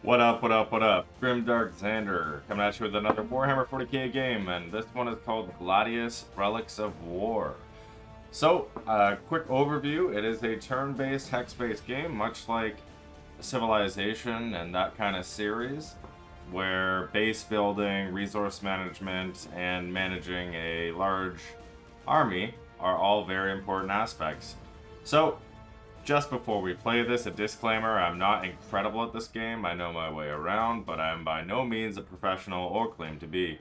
What up, what up, what up? Grimdark Xander coming at you with another Warhammer 40k game, and this one is called Gladius Relics of War. So, quick overview, it is a turn-based, hex-based game, much like Civilization and that kind of series, where base building, resource management, and managing a large army are all very important aspects. So, just before we play this, a disclaimer, I'm not incredible at this game, I know my way around, but I am by no means a professional or claim to be.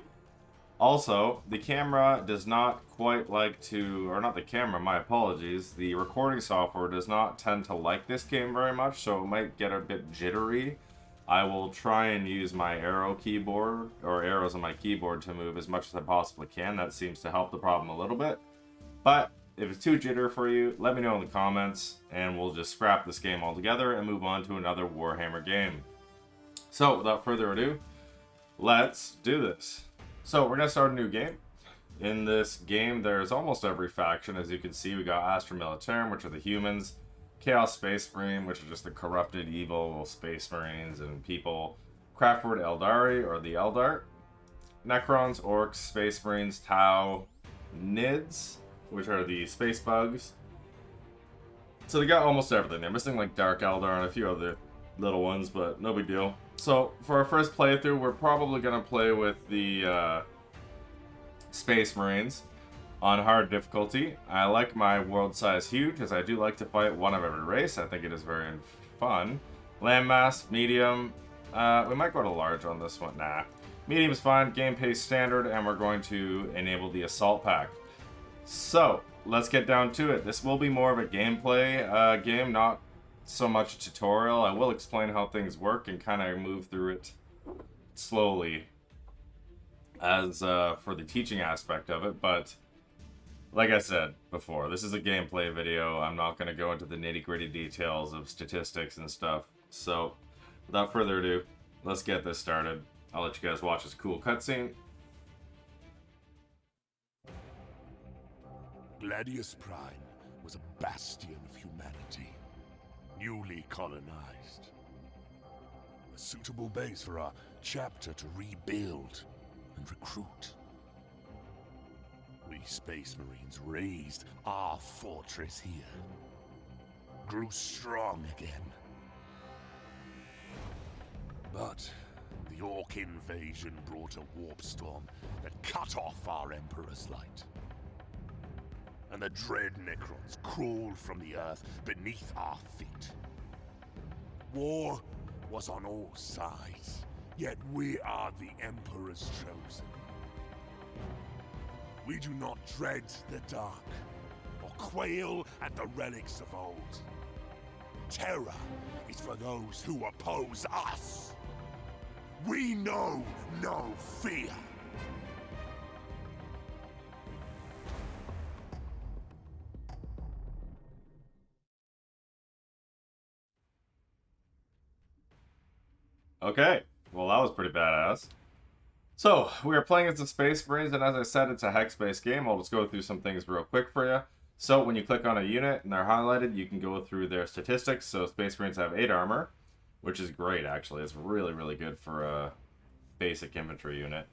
Also, the camera does not quite like to, or not the camera, my apologies, the recording software does not tend to like this game very much, so it might get a bit jittery. I will try and use my arrow keyboard, or arrows on my keyboard to move as much as I possibly can. That seems to help the problem a little bit. But if it's too jitter for you, let me know in the comments, and we'll just scrap this game altogether and move on to another Warhammer game. So, without further ado, let's do this. So, we're going to start a new game. In this game, there's almost every faction. As you can see, we got Astra Militarum, which are the humans, Chaos Space Marine, which are just the corrupted, evil Space Marines and people, Craftward Eldari, or the Eldar, Necrons, Orcs, Space Marines, Tau, Nids, which are the space bugs. So they got almost everything. They're missing like Dark Eldar and a few other little ones, but no big deal. So for our first playthrough, we're probably going to play with the Space Marines on hard difficulty. I like my world size huge, as I do like to fight one of every race. I think it is very fun. Landmass, medium. We might go to large on this one. Nah. Medium is fine, game pace standard, and we're going to enable the assault pack. So, let's get down to it. This will be more of a gameplay game, not so much a tutorial. I will explain how things work and kind of move through it slowly as for the teaching aspect of it. But, like I said before, this is a gameplay video. I'm not going to go into the nitty-gritty details of statistics and stuff. So, without further ado, let's get this started. I'll let you guys watch this cool cutscene. Gladius Prime was a bastion of humanity, newly colonized. A suitable base for our chapter to rebuild and recruit. We Space Marines raised our fortress here, grew strong again. But the Orc invasion brought a warp storm that cut off our Emperor's light. And the dread Necrons crawled from the earth beneath our feet. War was on all sides, yet we are the Emperor's chosen. We do not dread the dark, or quail at the relics of old. Terror is for those who oppose us. We know no fear. Okay, well that was pretty badass. So, we are playing as the Space Marines, and as I said, it's a hex-based game. I'll just go through some things real quick for you. So, when you click on a unit and they're highlighted, you can go through their statistics. So, Space Marines have 8 armor, which is great, actually. It's really, really good for a basic infantry unit,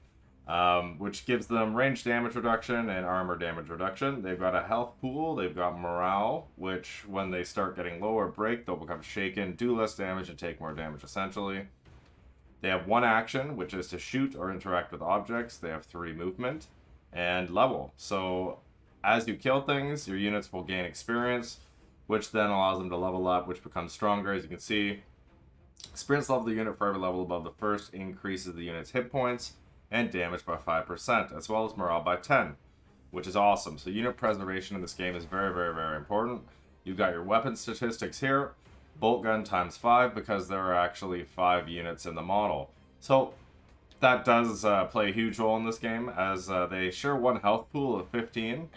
which gives them range damage reduction and armor damage reduction. They've got a health pool, they've got morale, which when they start getting low or break, they'll become shaken, do less damage, and take more damage, essentially. They have 1 action, which is to shoot or interact with objects. They have 3 movement and level. So as you kill things, your units will gain experience, which then allows them to level up, which becomes stronger. As you can see, experience level of the unit for every level above the first increases the unit's hit points and damage by 5%, as well as morale by 10, which is awesome. So unit preservation in this game is very, very, very important. You've got your weapon statistics here. Bolt gun times 5, because there are actually 5 units in the model. So that does play a huge role in this game, as they share 1 health pool of 15,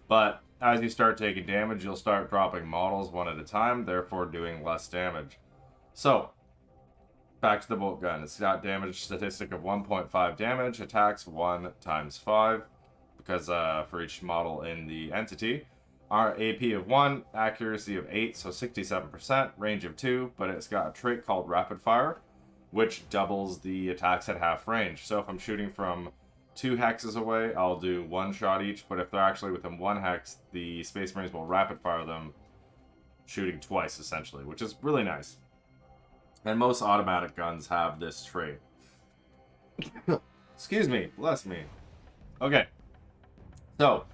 but as you start taking damage, you'll start dropping models 1 at a time, therefore doing less damage. So, back to the bolt gun. It's got damage statistic of 1.5 damage, attacks 1 times 5, because for each model in the entity. Our AP of 1, accuracy of 8, so 67%, range of 2, but it's got a trait called Rapid Fire, which doubles the attacks at half range. So if I'm shooting from 2 hexes away, I'll do 1 shot each, but if they're actually within 1 hex, the Space Marines will rapid fire them, shooting twice essentially, which is really nice. And most automatic guns have this trait. Excuse me, bless me. Okay, so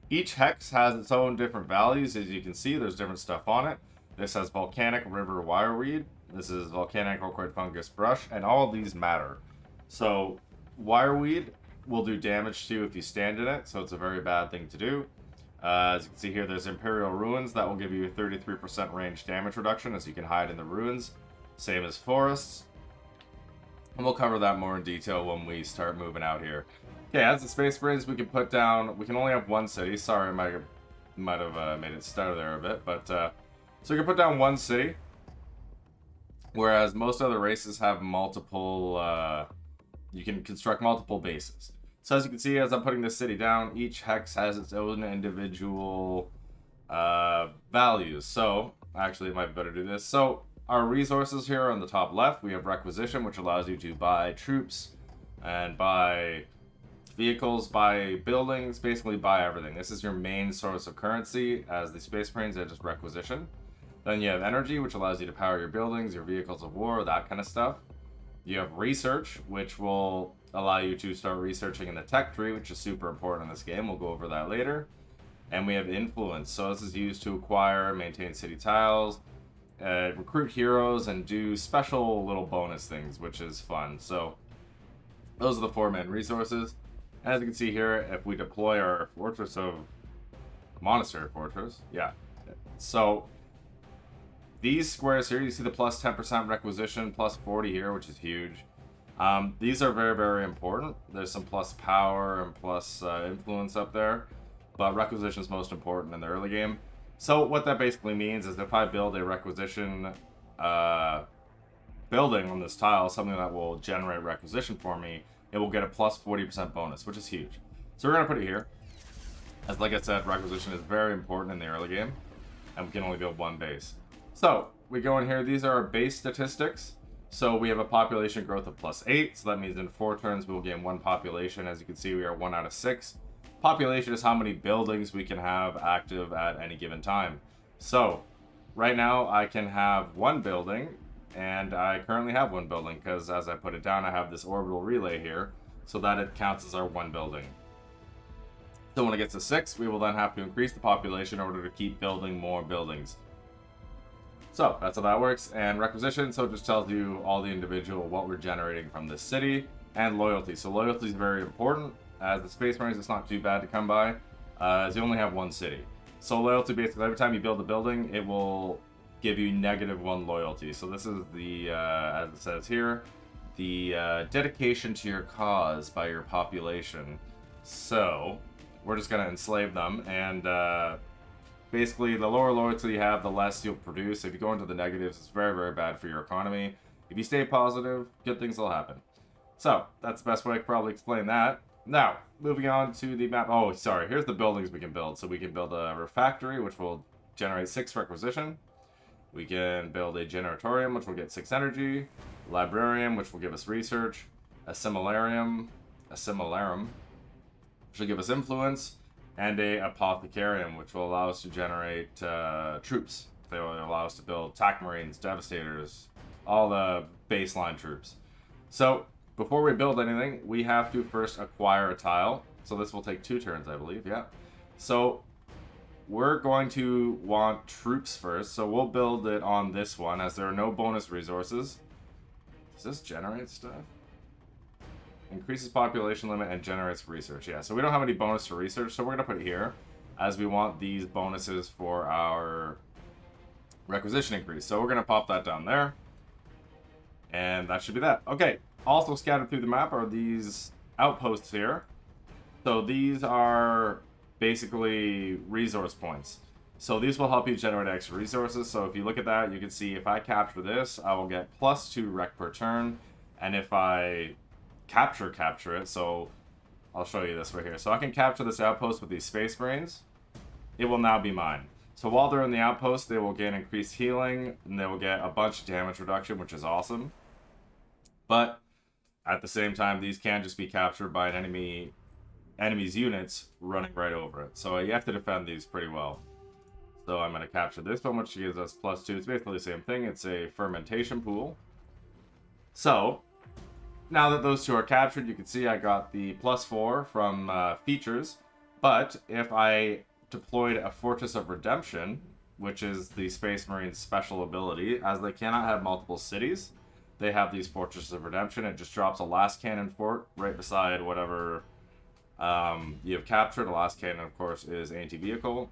each hex has its own different values. As you can see, there's different stuff on it. This has volcanic river wireweed. This is volcanic ochroid fungus brush, and all of these matter. So wireweed will do damage to you if you stand in it, so it's a very bad thing to do. As you can see here, there's Imperial Ruins that will give you a 33% range damage reduction as you can hide in the ruins. Same as forests. And we'll cover that more in detail when we start moving out here. Okay, as the Space Marines, we can put down... We can only have 1 city. Sorry, I might have made it stutter there a bit. But, so we can put down 1 city. Whereas most other races have multiple... you can construct multiple bases. So as you can see, as I'm putting this city down, each hex has its own individual values. So, actually, it might be better to do this. So, our resources here on the top left, we have requisition, which allows you to buy troops and buy vehicles, buy buildings, basically buy everything. This is your main source of currency as the Space Marines, they're just requisition. Then you have energy, which allows you to power your buildings, your vehicles of war, that kind of stuff. You have research, which will allow you to start researching in the tech tree, which is super important in this game. We'll go over that later. And we have influence. So this is used to acquire, maintain city tiles, recruit heroes, and do special little bonus things, which is fun. So those are the 4 main resources. As you can see here, if we deploy our Fortress of Monastery Fortress, yeah. So these squares here, you see the plus 10% requisition, plus 40 here, which is huge. These are very, very important. There's some plus power and plus influence up there, but requisition is most important in the early game. So what that basically means is if I build a requisition building on this tile, something that will generate requisition for me, it will get a plus 40% bonus, which is huge. So we're going to put it here. As like I said, requisition is very important in the early game, and we can only build 1 base. So we go in here, these are our base statistics. So we have a population growth of plus 8, so that means in 4 turns we will gain 1 population. As you can see, we are 1 out of 6. Population is how many buildings we can have active at any given time. So right now I can have 1 building, and I currently have 1 building because as I put it down, I have this orbital relay here so that it counts as our 1 building. So when it gets to 6, we will then have to increase the population in order to keep building more buildings. So that's how that works. And requisition, so it just tells you all the individual what we're generating from this city. And loyalty. So loyalty is very important. As the Space Marines, it's not too bad to come by, as you only have 1 city. So loyalty, basically, every time you build a building, it will give you -1 loyalty. So this is the, as it says here, the dedication to your cause by your population. So we're just going to enslave them, and basically, the lower loyalty you have, the less you'll produce. If you go into the negatives, it's very, very bad for your economy. If you stay positive, good things will happen. So that's the best way I could probably explain that. Now, moving on to the map. Oh, sorry. Here's the buildings we can build. So we can build a refractory, which will generate 6 requisition. We can build a generatorium, which will get 6 energy. Librarium, which will give us research. A similarium, which will give us influence. And a apothecarium, which will allow us to generate troops. They will allow us to build attack marines, devastators, all the baseline troops. So before we build anything, we have to first acquire a tile. So this will take 2 turns, I believe. Yeah. So we're going to want troops first. So we'll build it on this one, as there are no bonus resources. Does this generate stuff? Increases population limit and generates research. Yeah, so we don't have any bonus to research, so we're going to put it here, as we want these bonuses for our requisition increase. So we're going to pop that down there. And that should be that. Okay, also scattered through the map are these outposts here. So these are basically resource points. So these will help you generate extra resources. So if you look at that, you can see if I capture this, I will get +2 rec per turn. And if I capture it, so I'll show you this right here. So I can capture this outpost with these Space Marines. It will now be mine. So while they're in the outpost, they will gain increased healing, and they will get a bunch of damage reduction, which is awesome. But at the same time, these can just be captured by an enemy's units running right over it. So you have to defend these pretty well. So I'm going to capture this one, which gives us +2. It's basically the same thing. It's a fermentation pool. So now that those two are captured, you can see I got the +4 from features. But if I deployed a Fortress of Redemption, which is the Space Marines' special ability, as they cannot have multiple cities, they have these Fortresses of Redemption. It just drops a last cannon fort right beside whatever you have captured. The last cannon, of course, is anti-vehicle.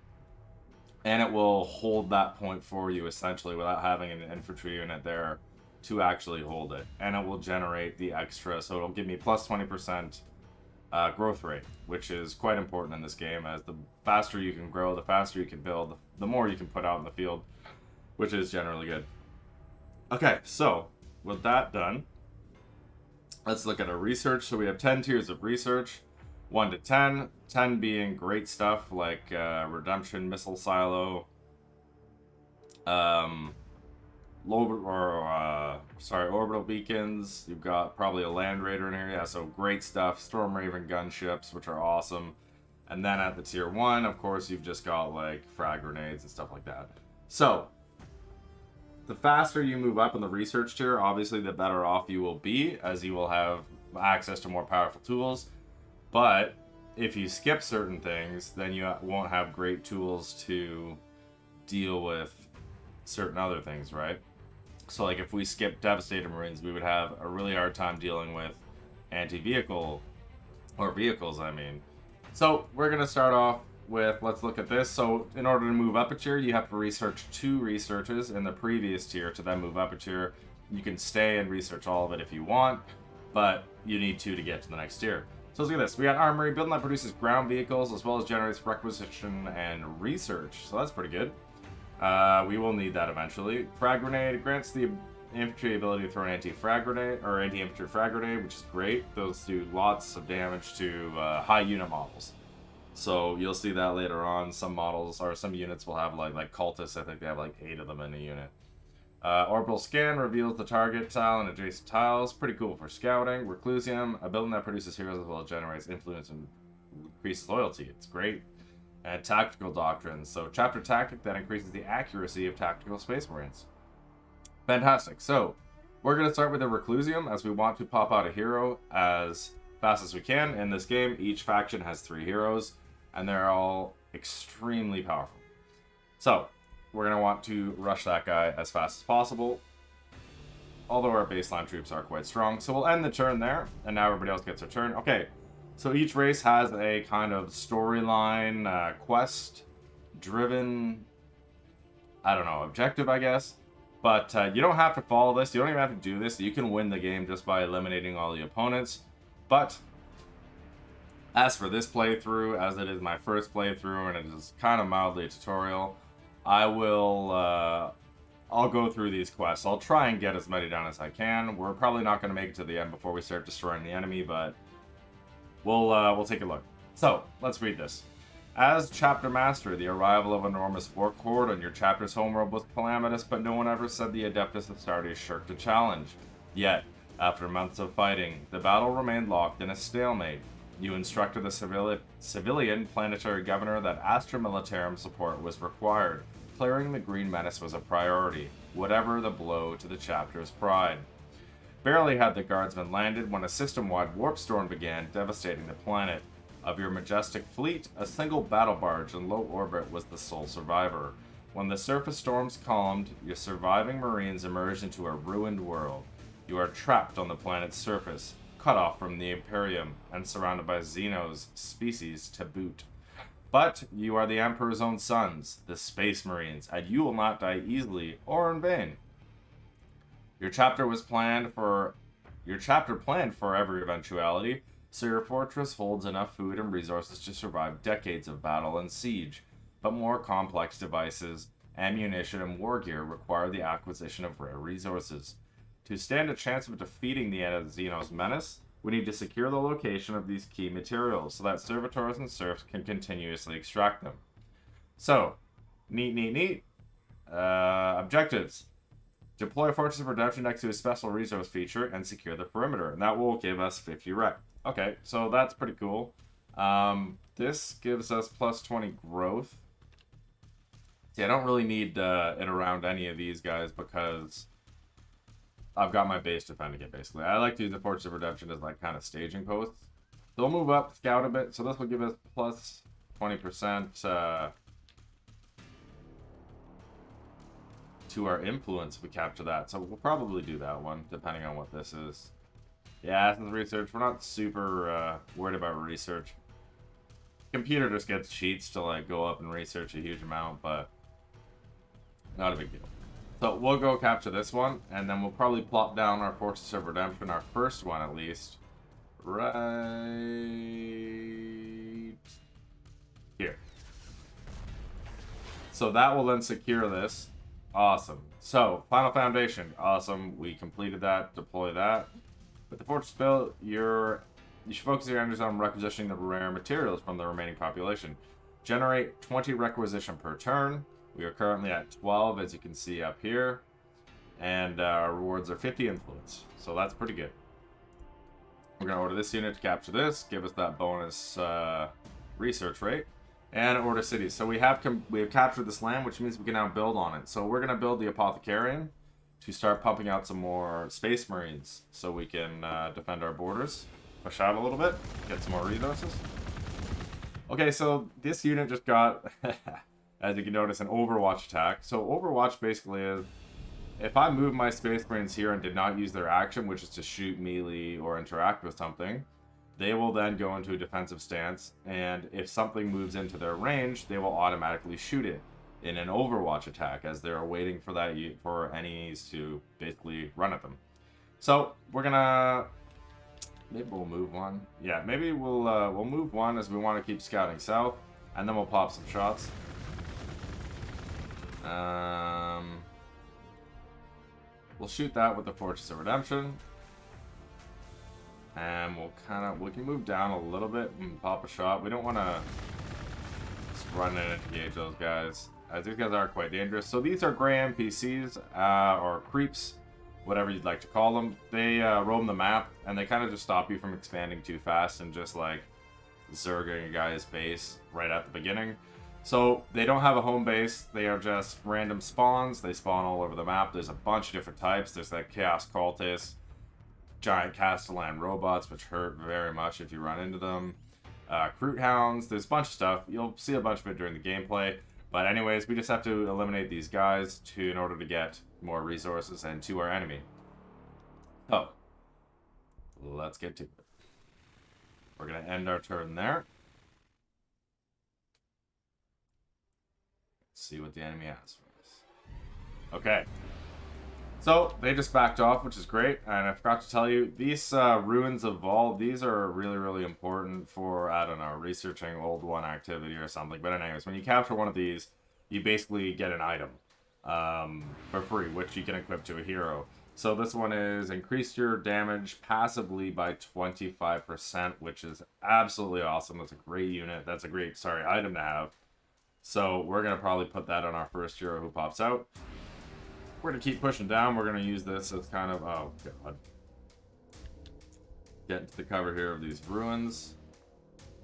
And it will hold that point for you, essentially, without having an infantry unit there to actually hold it. And it will generate the extra, so it'll give me +20% growth rate, which is quite important in this game, as the faster you can grow, the faster you can build, the more you can put out in the field, which is generally good. Okay, so with that done, let's look at our research. So we have 10 tiers of research, 1 to 10, 10 being great stuff like Redemption, Missile Silo, orbital beacons. You've got probably a Land Raider in here, yeah, so great stuff. Storm Raven gunships, which are awesome. And then at the tier 1, of course, you've just got like frag grenades and stuff like that. So the faster you move up in the research tier, obviously the better off you will be, as you will have access to more powerful tools. But if you skip certain things, then you won't have great tools to deal with certain other things, right? So like if we skip Devastator Marines, we would have a really hard time dealing with anti-vehicle, or vehicles, I mean. So we're going to start off with, let's look at this. So in order to move up a tier, you have to research 2 researches in the previous tier to then move up a tier. You can stay and research all of it if you want, but you need 2 to get to the next tier. So let's look at this. We got Armory, building that produces ground vehicles, as well as generates requisition and research. So that's pretty good. We will need that eventually. Frag Grenade grants the infantry ability to throw an anti-frag grenade, or anti-infantry frag grenade, which is great. Those do lots of damage to high unit models. So you'll see that later on. Some models, or some units will have like cultists. I think they have like 8 of them in a unit. Orbital Scan reveals the target tile and adjacent tiles. Pretty cool for scouting. Reclusium, a building that produces heroes as well as generates influence and increases loyalty. It's great. And Tactical Doctrines. So Chapter Tactic that increases the accuracy of tactical Space Marines. Fantastic. So we're going to start with the Reclusium, as we want to pop out a hero as fast as we can. In this game, each faction has 3 heroes, and they're all extremely powerful. So we're going to want to rush that guy as fast as possible, although our baseline troops are quite strong. So we'll end the turn there, and now everybody else gets their turn. Okay, so each race has a kind of storyline, quest-driven, I don't know, objective, I guess. But you don't have to follow this. You don't even have to do this. You can win the game just by eliminating all the opponents. But as for this playthrough, as it is my first playthrough, and it is kind of mildly a tutorial, I'll go through these quests. I'll try and get as many done as I can. We're probably not going to make it to the end before we start destroying the enemy, but we'll take a look. So, let's read this. As Chapter Master, the arrival of an enormous orc horde on your chapter's homeworld was calamitous, but no one ever said the Adeptus Astartes shirked a challenge. Yet, after months of fighting, the battle remained locked in a stalemate. You instructed the civilian planetary governor that Astra Militarum support was required. Clearing the Green Menace was a priority, whatever the blow to the chapter's pride. Barely had the guardsmen landed when a system-wide warp storm began, devastating the planet. Of your majestic fleet, a single battle barge in low orbit was the sole survivor. When the surface storms calmed, your surviving Marines emerged into a ruined world. You are trapped on the planet's surface, cut off from the Imperium, and surrounded by Xenos species to boot. But you are the Emperor's own sons, the Space Marines, and you will not die easily or in vain. Your chapter planned for every eventuality, so your fortress holds enough food and resources to survive decades of battle and siege. But more complex devices, ammunition, and war gear require the acquisition of rare resources. To stand a chance of defeating the Xenos menace, we need to secure the location of these key materials so that servitors and serfs can continuously extract them. So, neat. Objectives. Deploy Fortress of Redemption next to a special resource feature and secure the perimeter. And that will give us 50 rec. Okay, so that's pretty cool. This gives us plus 20 growth. See, I don't really need it around any of these guys because I've got my base defending it, basically. I like to use the Fortress of Redemption as, like, kind of staging posts. So we'll move up, scout a bit. So this will give us plus 20% to our influence if we capture that. So we'll probably do that one, depending on what this is. Yeah, Athens research. We're not super worried about research. Computer just gets cheats to, like, go up and research a huge amount, but not a big deal. So we'll go capture this one, and then we'll probably plop down our Fortress of Redemption, our first one at least, right here. So that will then secure this. Awesome. So, final foundation. Awesome. We completed that. Deploy that. With the fortress built, you should focus your energies on requisitioning the rare materials from the remaining population. Generate 20 requisition per turn. We are currently at 12, as you can see up here. And our rewards are 50 influence. So that's pretty good. We're going to order this unit to capture this. Give us that bonus research rate. And order cities. So we have captured this land, which means we can now build on it. So we're going to build the Apothecarian to start pumping out some more Space Marines so we can defend our borders. Push out a little bit, get some more resources. Okay, so this unit just got, as you can notice, an Overwatch attack. So Overwatch basically is, if I move my Space Marines here and did not use their action, which is to shoot melee or interact with something, they will then go into a defensive stance, and if something moves into their range, they will automatically shoot it in an Overwatch attack as they're waiting for that for enemies to basically run at them. So we're gonna maybe we'll move one. Yeah, maybe we'll move one as we want to keep scouting south, and then we'll pop some shots. We'll shoot that with the Fortress of Redemption. And we can move down a little bit and pop a shot. We don't want to just run in and engage those guys, as these guys are quite dangerous. So these are gray NPCs, or creeps, whatever you'd like to call them. They roam the map, and they kind of just stop you from expanding too fast and just, like, zerging a guy's base right at the beginning. So they don't have a home base. They are just random spawns. They spawn all over the map. There's a bunch of different types. There's like Chaos Cultists, giant Castellan robots, which hurt very much if you run into them. Crute Hounds, there's a bunch of stuff. You'll see a bunch of it during the gameplay. But anyways, we just have to eliminate these guys in order to get more resources and to our enemy. So, let's get to it. We're going to end our turn there. Let's see what the enemy has for us. Okay. So, they just backed off, which is great, and I forgot to tell you, these Ruins of Vol, these are really, really important for, I don't know, researching Old One activity or something. But anyways, when you capture one of these, you basically get an item for free, which you can equip to a hero. So this one is increase your damage passively by 25%, which is absolutely awesome. That's a great unit. That's a great, item to have. So we're going to probably put that on our first hero who pops out. We're going to keep pushing down. We're going to use this as kind of... Oh, God. Get into the cover here of these ruins.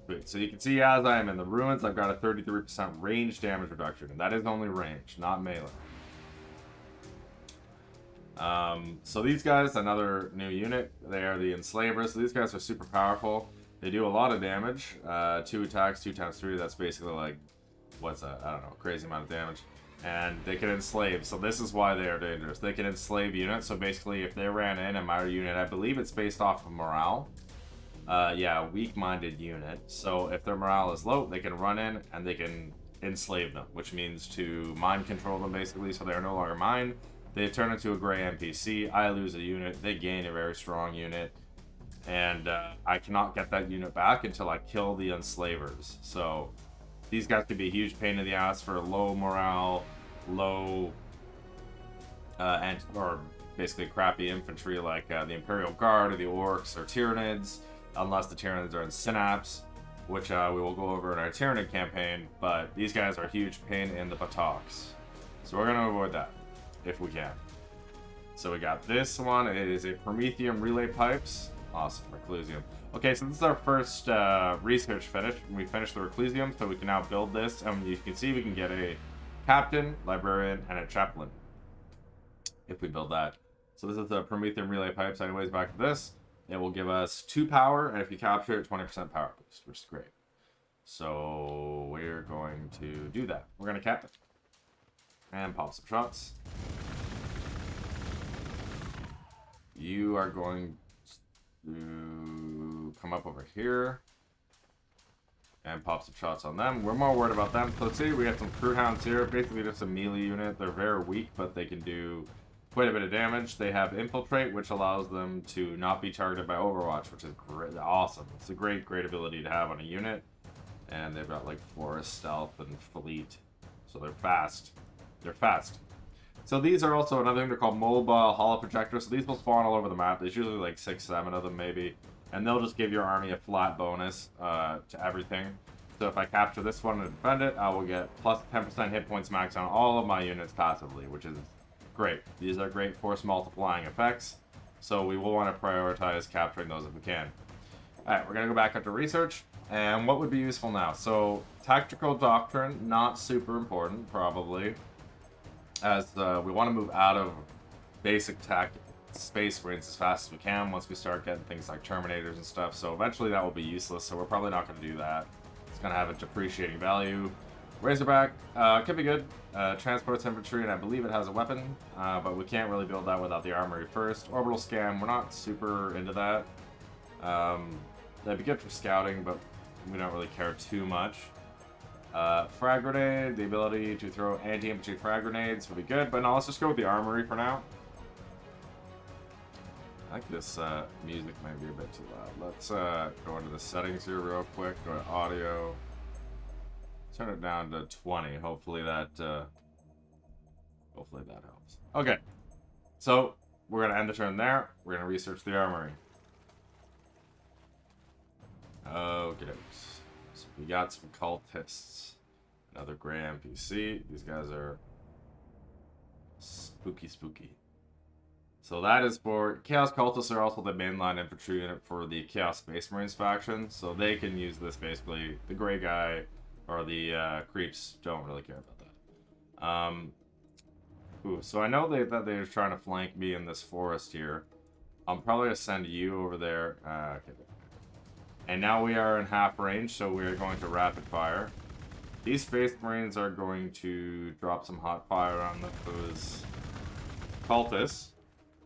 Wait, so you can see as I am in the ruins, I've got a 33% range damage reduction. And that is only range, not melee. So these guys, another new unit. They are the Enslavers. So these guys are super powerful. They do a lot of damage. 2 attacks, 2 times 3. That's basically like... What's that? I don't know. Crazy amount of damage. And they can enslave, so this is why they are dangerous. They can enslave units, so basically if they ran in and my unit, I believe it's based off of morale. Yeah, weak-minded unit. So if their morale is low, they can run in and they can enslave them, which means to mind control them basically, so they are no longer mine. They turn into a gray NPC, I lose a unit, they gain a very strong unit, and I cannot get that unit back until I kill the enslavers. So these guys could be a huge pain in the ass for low morale, low, or basically crappy infantry like the Imperial Guard or the Orcs or Tyranids, unless the Tyranids are in Synapse, which we will go over in our Tyranid campaign, but these guys are a huge pain in the buttocks. So we're going to avoid that, if we can. So we got this one. It is a Promethium relay pipes. Awesome, Reclusium. Okay, so this is our first research finish. We finished the Reclusium, so we can now build this. And you can see we can get a captain, librarian, and a chaplain if we build that. So this is the Promethium relay pipes. Anyways, back to this. It will give us 2 power, and if you capture it, 20% power boost, which is great. So we're going to do that. We're going to cap it. And pop some shots. You are going to come up over here and pop some shots on them. We're more worried about them. So let's see, we got some crew hounds here. Basically just a melee unit. They're very weak, but they can do quite a bit of damage. They have infiltrate, which allows them to not be targeted by Overwatch, which is great, awesome. It's a great ability to have on a unit. And they've got like forest stealth and fleet, so they're fast. They're fast. So these are also another thing. They're called mobile holo projectors. So these will spawn all over the map. There's usually like 6-7 of them maybe, and they'll just give your army a flat bonus to everything. So if I capture this one and defend it, I will get plus 10% hit points max on all of my units passively, which is great. These are great force multiplying effects, so we will want to prioritize capturing those if we can. Alright, we're going to go back up to research, and what would be useful now? So, tactical doctrine, not super important, probably, as we want to move out of basic space marines as fast as we can once we start getting things like Terminators and stuff, so eventually that will be useless, so we're probably not going to do that. It's going to have a depreciating value. Razorback, could be good. Transports infantry, and I believe it has a weapon, but we can't really build that without the armory first. Orbital scan, we're not super into that. That'd be good for scouting, but we don't really care too much. Frag grenade, the ability to throw anti-infantry frag grenades would be good, but no, let's just go with the armory for now. I think this music might be a bit too loud. Let's go into the settings here real quick. Go to audio. Turn it down to 20. Hopefully that helps. Okay, so we're gonna end the turn there. We're gonna research the armory. Okay, so we got some cultists. Another gray NPC. These guys are spooky. So that is for Chaos Cultists. Are also the mainline infantry unit for the Chaos Space Marines faction, so they can use this basically. The gray guy or the creeps don't really care about that. So I know that they're trying to flank me in this forest here. I'm probably gonna send you over there. Okay. And now we are in half range, so we are going to rapid fire. These Space Marines are going to drop some hot fire on those cultists.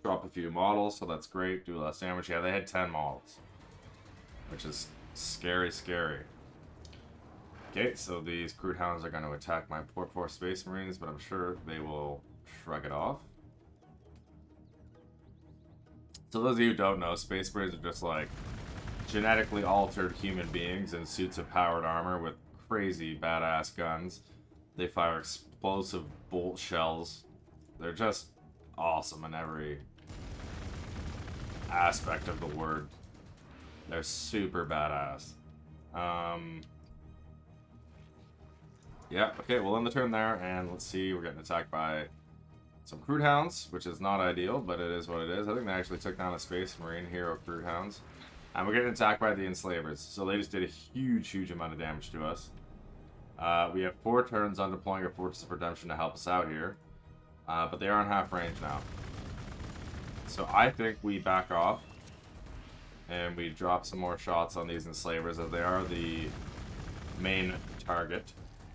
Drop a few models, so that's great. Do less damage. Yeah, they had 10 models, which is scary. Okay, so these crude hounds are going to attack my Port Force Space Marines, but I'm sure they will shrug it off. So those of you who don't know, Space Marines are just like genetically altered human beings in suits of powered armor with crazy badass guns. They fire explosive bolt shells. They're just awesome in every aspect of the word. They're super badass. Yeah, okay, we'll end the turn there, and let's see, we're getting attacked by some crude hounds, which is not ideal, but it is what it is. I think they actually took down a Space Marine hero crude hounds. And we're getting attacked by the Enslavers, so they just did a huge amount of damage to us. We have 4 turns on deploying a Fortress of Redemption to help us out here. But they are on half range now. So I think we back off and we drop some more shots on these Enslavers, as they are the main target.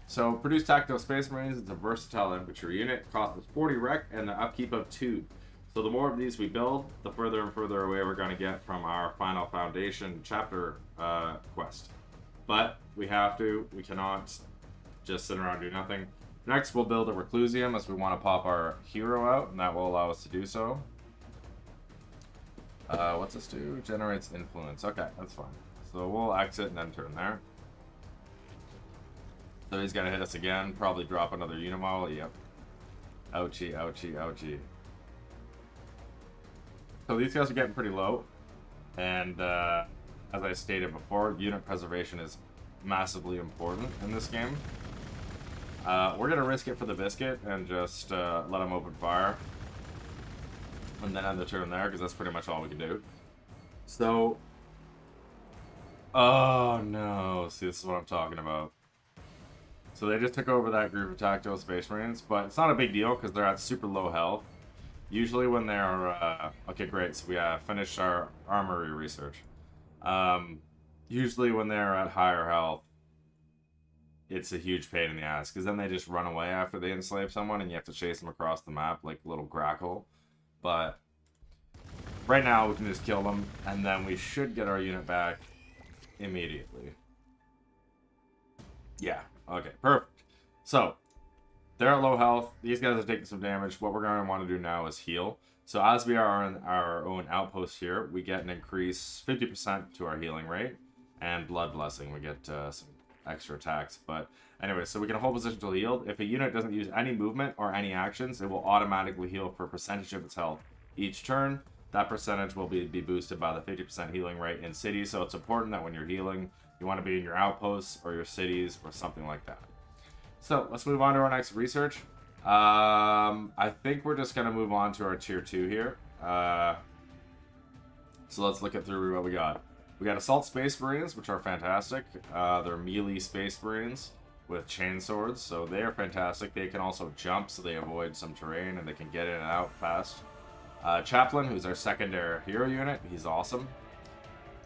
So produce Tactical Space Marines. It's a versatile infantry unit. Cost us 40 rec and the upkeep of 2. So the more of these we build, the further and further away we're going to get from our final Foundation chapter quest. But we cannot just sit around and do nothing. Next, we'll build a Reclusium, as we want to pop our hero out, and that will allow us to do so. What's this do? Generates influence. Okay, that's fine. So we'll exit and then turn there. So he's going to hit us again, probably drop another Unimodel. Yep. Ouchie. So these guys are getting pretty low, and as I stated before, unit preservation is massively important in this game. We're going to risk it for the biscuit and just let them open fire. And then end the turn there, because that's pretty much all we can do. So... Oh, no. See, this is what I'm talking about. So they just took over that group of Tactical Space Marines, but it's not a big deal, because they're at super low health. Usually when they're... okay, great. So we finished our armory research. Usually when they're at higher health, it's a huge pain in the ass, because then they just run away after they enslave someone, and you have to chase them across the map like a little grackle. But right now we can just kill them, and then we should get our unit back immediately. Yeah, okay, perfect. So, they're at low health. These guys are taking some damage. What we're going to want to do now is heal. So as we are in our own outpost here, we get an increase 50% to our healing rate. And Blood Blessing, we get some extra attacks. But anyway, so we can hold position till healed. If a unit doesn't use any movement or any actions, it will automatically heal for a percentage of its health each turn. That percentage will be boosted by the 50% healing rate in cities. So it's important that when you're healing, you want to be in your outposts or your cities or something like that. So let's move on to our next research. I think we're just going to move on to our tier 2 here. So let's look at through what we got. We got Assault Space Marines, which are fantastic. They're melee Space Marines with chain swords, so they are fantastic. They can also jump, so they avoid some terrain, and they can get in and out fast. Chaplain, who's our secondary hero unit, he's awesome.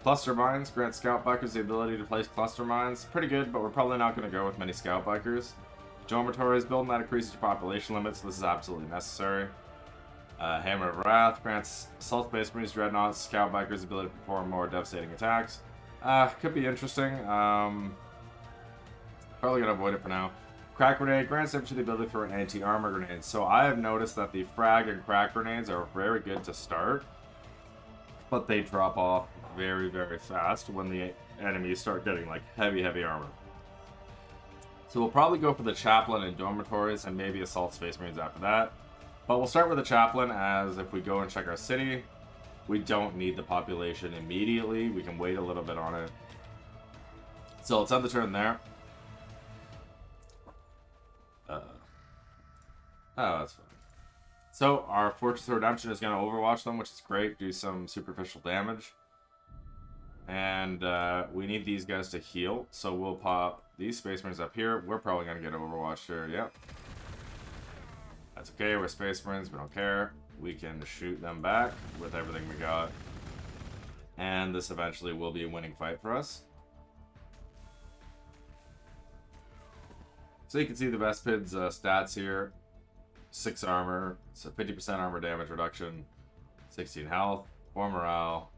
Cluster Mines grant Scout Bikers the ability to place cluster mines. Pretty good, but we're probably not going to go with many Scout Bikers. Dormitories, building that increases your population limits, so this is absolutely necessary. Hammer of Wrath grants Assault Space Marines, Dreadnoughts, Scout Bikers the ability to perform more devastating attacks. Could be interesting. Probably going to avoid it for now. Crack Grenade grants infantry the ability for an anti-armor grenade. So I have noticed that the frag and crack grenades are very good to start, but they drop off very, very fast when the enemies start getting like heavy armor. So we'll probably go for the Chaplain and Dormitories and maybe Assault Space Marines after that. But we'll start with the Chaplain, as if we go and check our city, we don't need the population immediately. We can wait a little bit on it. So let's end the turn there. Oh, that's fine. So our Fortress of Redemption is going to overwatch them, which is great. Do some superficial damage. And we need these guys to heal. So we'll pop these Space Marines up here. We're probably going to get overwatched here. Yep. That's okay. We're Space Marines. We don't care. We can shoot them back with everything we got. And this eventually will be a winning fight for us. So you can see the Vespid's stats here. 6 armor, so 50% armor damage reduction, 16 health, 4 morale.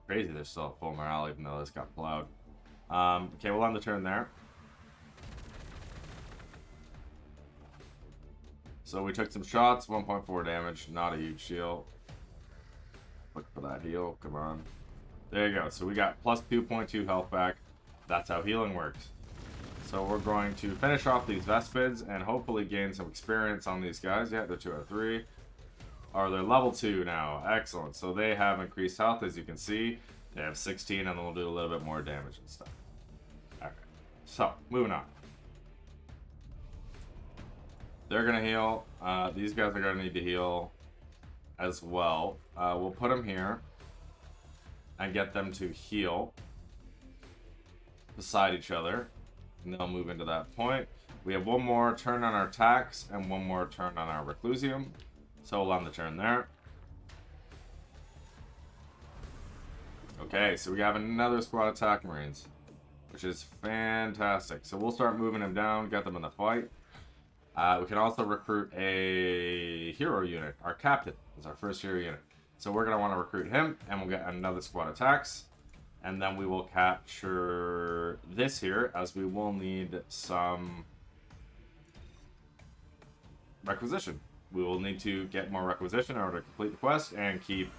Crazy, they're still at full morale even though this got plowed. Okay, we'll end the turn there. So we took some shots, 1.4 damage, not a huge shield. Look for that heal, come on. There you go, so we got plus 2.2 health back. That's how healing works. So we're going to finish off these Vespids and hopefully gain some experience on these guys. Yeah, they're 2 out of 3. Or they're level 2 now. Excellent. So they have increased health, as you can see. They have 16 and they'll do a little bit more damage and stuff. Okay. So, moving on. They're going to heal. These guys are going to need to heal as well. We'll put them here and get them to heal beside each other. And they'll move into that point. We have one more turn on our attacks and one more turn on our Reclusium. So we'll end the turn there. Okay, so we have another squad attack Marines, which is fantastic. So we'll start moving them down, get them in the fight. We can also recruit a hero unit. Our captain is our first hero unit. So we're going to want to recruit him, and we'll get another squad attacks. And then we will capture this here, as we will need some requisition. We will need to get more requisition in order to complete the quest and keep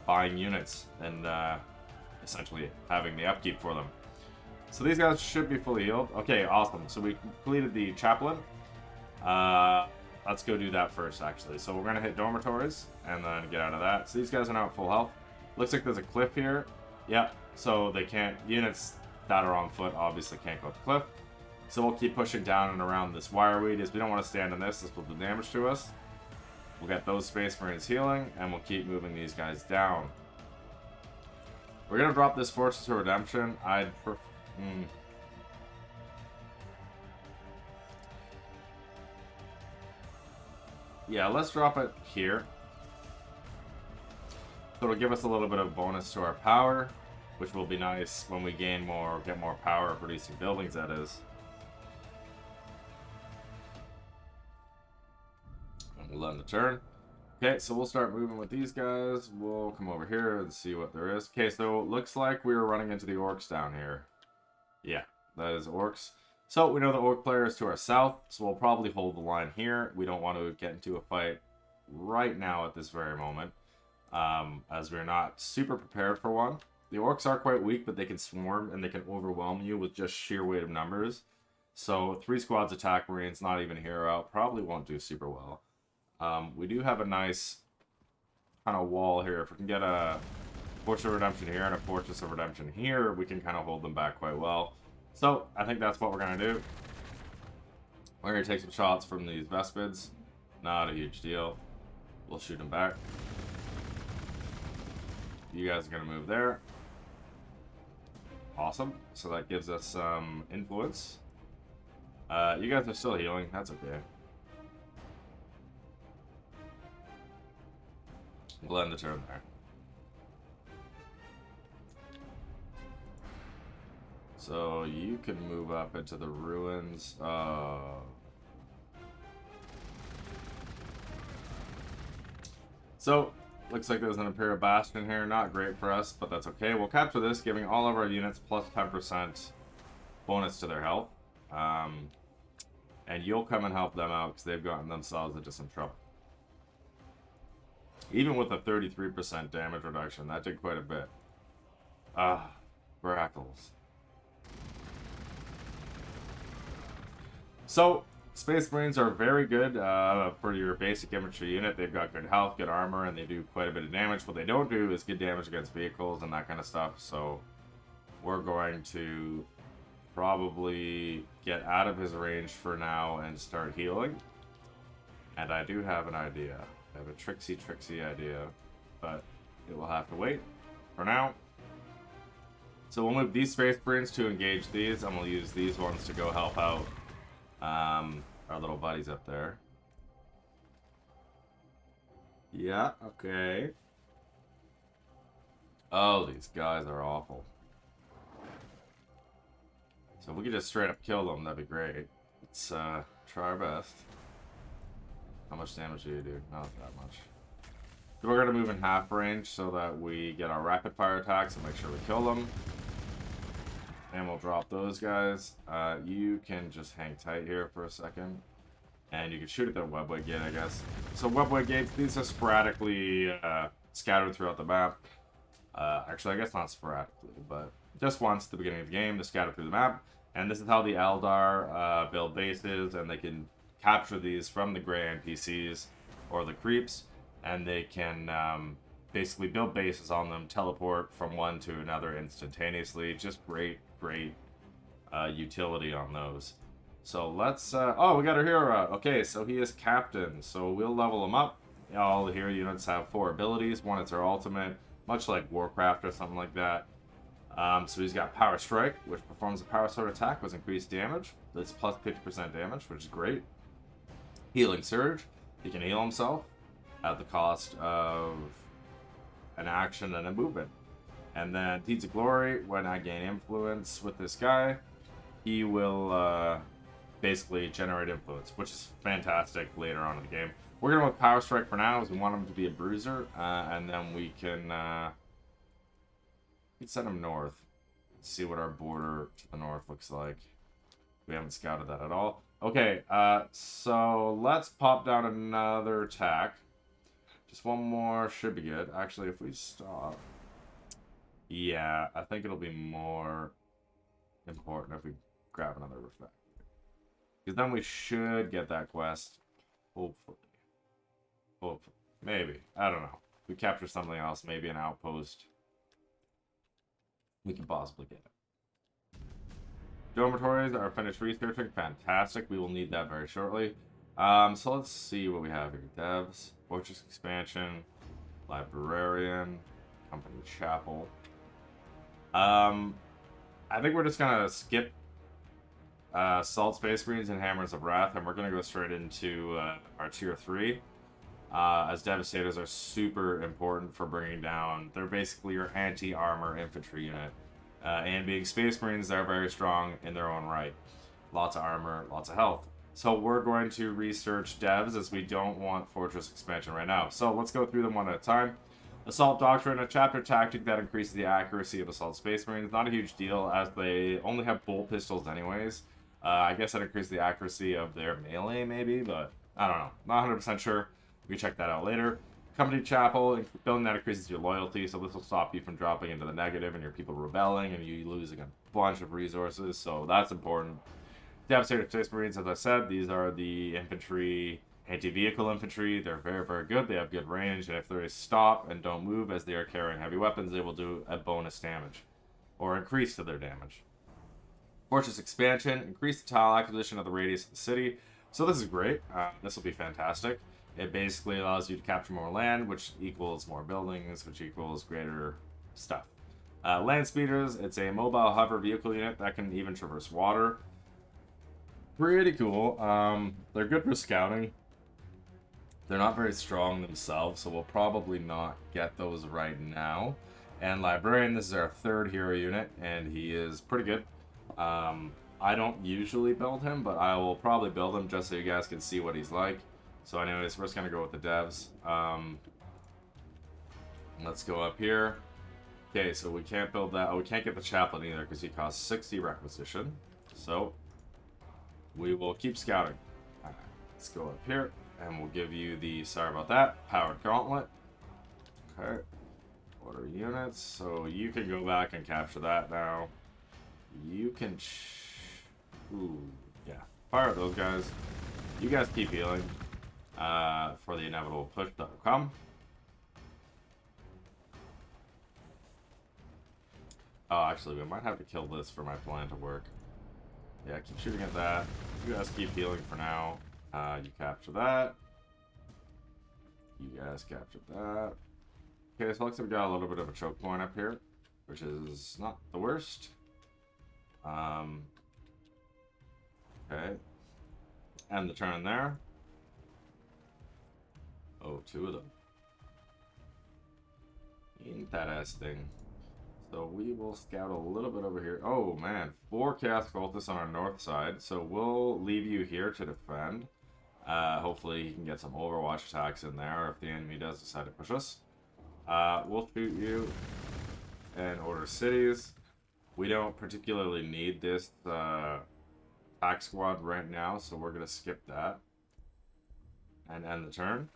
buying units and essentially having the upkeep for them. So these guys should be fully healed. Okay, awesome. So we completed the Chaplain. Let's go do that first, actually. So we're going to hit Dormitories and then get out of that. So these guys are now at full health. Looks like there's a cliff here. Yep, so they can't, units that are on foot obviously can't go up the cliff. So we'll keep pushing down and around this wire weed, as we don't want to stand on this. This will do damage to us. We'll get those Space Marines healing, and we'll keep moving these guys down. We're gonna drop this Fortress of Redemption. Yeah, let's drop it here. So it'll give us a little bit of bonus to our power, which will be nice when we gain more, get more power producing buildings, that is. And we'll end the turn. Okay, so we'll start moving with these guys. We'll come over here and see what there is. Okay, so it looks like we were running into the orcs down here. Yeah, that is orcs. So we know the orc player is to our south, so we'll probably hold the line here. We don't want to get into a fight right now at this very moment, as we're not super prepared for one. The orcs are quite weak, but they can swarm and they can overwhelm you with just sheer weight of numbers. So 3 squads attack Marines, not even hero out, probably won't do super well. We do have a nice kind of wall here. If we can get a Fortress of Redemption here and a Fortress of Redemption here, we can kind of hold them back quite well. So I think that's what we're going to do. We're going to take some shots from these Vespids. Not a huge deal. We'll shoot them back. You guys are going to move there. Awesome. So that gives us some influence. You guys are still healing. That's okay. We'll end the turn there. So you can move up into the ruins. So looks like there's an Imperial Bastion here. Not great for us, but that's okay. We'll capture this, giving all of our units plus 10% bonus to their health. And you'll come and help them out because they've gotten themselves into some trouble. Even with a 33% damage reduction, that did quite a bit. Grackles. So, Space Marines are very good for your basic infantry unit. They've got good health, good armor, and they do quite a bit of damage. What they don't do is good damage against vehicles and that kind of stuff. So, we're going to probably get out of his range for now and start healing. And I do have an idea. I have a tricksy idea, but it will have to wait for now. So we'll move these Space Marines to engage these, and we'll use these ones to go help out our little buddies up there. Yeah, okay. Oh, these guys are awful. So if we could just straight up kill them, that'd be great. Let's try our best. How much damage do you do? Not that much. So we're going to move in half range so that we get our rapid fire attacks and make sure we kill them. And we'll drop those guys. You can just hang tight here for a second. And you can shoot at the webway gate, I guess. So webway gates, these are sporadically scattered throughout the map. Actually, I guess not sporadically, but just once at the beginning of the game, they're scattered through the map. And this is how the Eldar build bases, and they can capture these from the gray NPCs or the creeps, and they can basically build bases on them, teleport from one to another instantaneously. Just great utility on those. So let's oh, we got our hero. Okay, so he is captain, so we'll level him up. All the hero units have 4 abilities. One is their ultimate, much like Warcraft or something like that. So he's got Power Strike, which performs a power sword attack with increased damage. That's plus 50% damage, which is great. Healing Surge. He can heal himself at the cost of an action and a movement. And then Deeds of Glory, when I gain influence with this guy, he will basically generate influence, which is fantastic later on in the game. We're going with Power Strike for now, as we want him to be a bruiser, and then we can send him north. See what our border to the north looks like. We haven't scouted that at all. Okay, so let's pop down another attack. Just one more should be good. Actually, if we stop... Yeah, I think it'll be more important if we grab another refactory. Because then we should get that quest. Hopefully. Hopefully. Maybe. I don't know. If we capture something else, maybe an outpost, we can possibly get it. Dormitories are finished researching. Fantastic. We will need that very shortly. So let's see what we have here. Devs, Fortress Expansion, Librarian, Company Chapel. I think we're just gonna skip Salt Space Marines and Hammers of Wrath, and we're gonna go straight into our tier 3. As Devastators are super important for bringing down. They're basically your anti-armor infantry unit. And being Space Marines, they're very strong in their own right. Lots of armor, lots of health. So we're going to research devs as we don't want Fortress Expansion right now. So let's go through them one at a time. Assault Doctrine, a chapter tactic that increases the accuracy of Assault Space Marines. Not a huge deal as they only have bolt pistols anyways. I guess that increases the accuracy of their melee maybe, but I don't know. Not 100% sure. We can check that out later. Company Chapel, building that increases your loyalty, so this will stop you from dropping into the negative and your people rebelling and you losing a bunch of resources, so that's important. Devastator Space Marines, as I said, these are the infantry, anti-vehicle infantry. They're very, very good. They have good range, and if they stop and don't move as they are carrying heavy weapons, they will do a bonus damage or increase to their damage. Fortress Expansion, increase the tile acquisition of the radius of the city. So this is great. This will be fantastic. It basically allows you to capture more land, which equals more buildings, which equals greater stuff. Land Speeders, it's a mobile hover vehicle unit that can even traverse water. Pretty cool. They're good for scouting. They're not very strong themselves, so we'll probably not get those right now. And Librarian, this is our 3rd hero unit, and he is pretty good. I don't usually build him, but I will probably build him just so you guys can see what he's like. So anyways, we're just going to go with the devs. Let's go up here. Okay, so we can't build that. Oh, we can't get the chaplain either because he costs 60 requisition. So we will keep scouting. Alright, let's go up here and we'll give you the, sorry about that, powered gauntlet. Okay, order units. So you can go back and capture that now. You can, ooh, yeah, fire at those guys. You guys keep healing. For the inevitable push that will come. Oh, actually, we might have to kill this for my plan to work. Yeah, keep shooting at that. You guys keep healing for now. You capture that. You guys capture that. Okay, so looks like we got a little bit of a choke point up here, which is not the worst. Okay. End the turn there. Oh, 2 of them. Interesting. So we will scout a little bit over here. Oh man, 4 Chaos Cultists on our north side. So we'll leave you here to defend. Hopefully you can get some Overwatch attacks in there if the enemy does decide to push us. We'll shoot you and order cities. We don't particularly need this attack squad right now, so we're going to skip that and end the turn.